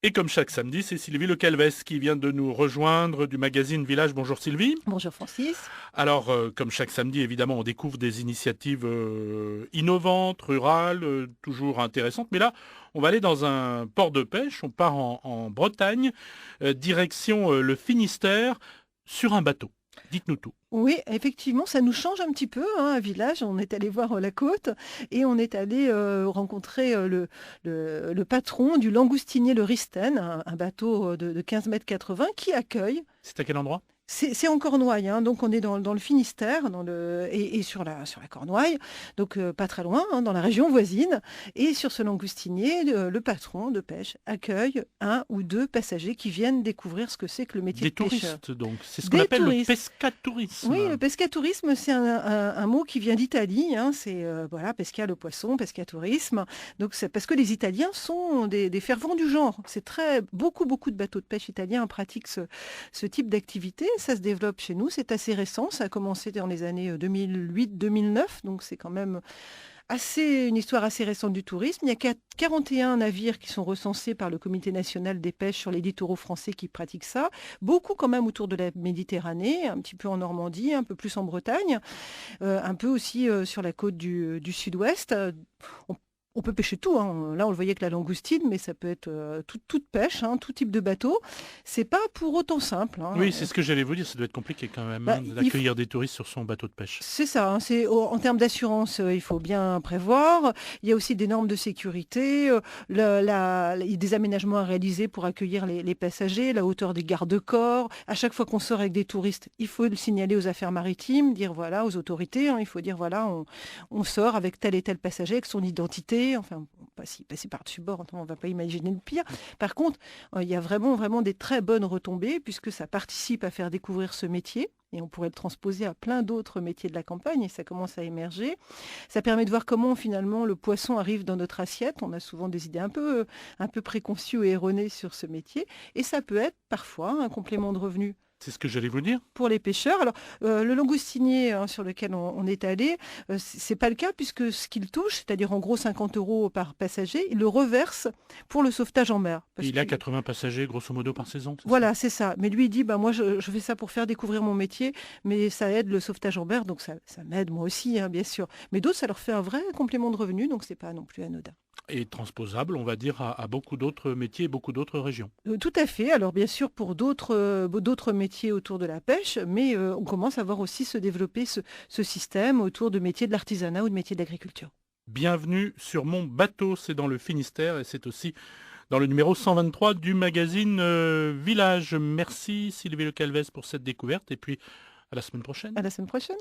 Et comme chaque samedi, c'est Sylvie Le Calvez qui vient de nous rejoindre du magazine Village. Bonjour Sylvie. Bonjour Francis. Alors, comme chaque samedi, évidemment, on découvre des initiatives innovantes, rurales, toujours intéressantes. Mais là, on va aller dans un port de pêche. On part en Bretagne, direction le Finistère, sur un bateau. Dites-nous tout. Oui, effectivement, ça nous change un petit peu, à Village. On est allé voir la côte et on est allé rencontrer le patron du Langoustinier le Risten, un bateau de 15 mètres 80 qui accueille. C'est à quel endroit? C'est en Cornouailles, donc on est dans le Finistère et sur la Cornouaille, donc pas très loin, dans la région voisine. Et sur ce langoustinier, le patron de pêche accueille un ou deux passagers qui viennent découvrir ce que c'est que le métier Des de pêcheur. touristes, donc. C'est ce qu'on Des appelle le touristes. Oui, le pescatourisme. pescatourisme, c'est un mot qui vient d'Italie. C'est voilà, pesca le poisson, pescatourisme. Donc c'est parce que les Italiens sont des fervents du genre. C'est beaucoup de bateaux de pêche italiens pratiquent ce type d'activité. Ça se développe chez nous. C'est assez récent. Ça a commencé dans les années 2008-2009. Donc c'est quand même une histoire assez récente du tourisme. Il y a 41 navires qui sont recensés par le Comité national des pêches sur les littoraux français qui pratiquent ça. Beaucoup quand même autour de la Méditerranée, un petit peu en Normandie, un peu plus en Bretagne, un peu aussi sur la côte du sud-ouest. On, on peut pêcher tout. Là, on le voyait avec la langoustine, mais ça peut être toute pêche, tout type de bateau. C'est pas pour autant simple. Oui, c'est ce que j'allais vous dire. Ça doit être compliqué quand même Bah, d'accueillir des touristes sur son bateau de pêche. C'est ça, en termes d'assurance, il faut bien prévoir. Il y a aussi des normes de sécurité, il y a des aménagements à réaliser pour accueillir les passagers, la hauteur des garde-corps. À chaque fois qu'on sort avec des touristes, il faut le signaler aux affaires maritimes, dire voilà, aux autorités, il faut dire voilà, on sort avec tel et tel passager, avec son identité, enfin, pas si passer par-dessus bord, on ne va pas imaginer le pire. Par contre, il y a vraiment des très bonnes retombées, puisque ça participe à faire découvrir ce métier. Et on pourrait le transposer à plein d'autres métiers de la campagne et ça commence à émerger. Ça permet de voir comment finalement le poisson arrive dans notre assiette. On a souvent des idées un peu préconçues et erronées sur ce métier. Et ça peut être parfois un complément de revenu C'est ce que j'allais vous dire. pour les pêcheurs. Alors, le langoustinier sur lequel on est allé, c'est pas le cas puisque ce qu'il touche, c'est-à-dire en gros 50 € par passager, il le reverse pour le sauvetage en mer. Et Parce il a que 80 passagers, grosso modo, par saison, c'est ça? voilà, c'est ça. Mais lui, il dit, bah, moi, je fais ça pour faire découvrir mon métier, mais ça aide le sauvetage en mer, donc ça m'aide moi aussi, bien sûr. Mais d'autres, ça leur fait un vrai complément de revenu, donc c'est pas non plus anodin. Et transposable, on va dire, à beaucoup d'autres métiers et beaucoup d'autres régions. Tout à fait. Alors, bien sûr, pour d'autres métiers autour de la pêche, mais on commence à voir aussi se développer ce système autour de métiers de l'artisanat ou de métiers de l'agriculture. Bienvenue sur mon bateau, c'est dans le Finistère et c'est aussi dans le numéro 123 du magazine Village. Merci Sylvie Le Calvez pour cette découverte et puis à la semaine prochaine. À la semaine prochaine.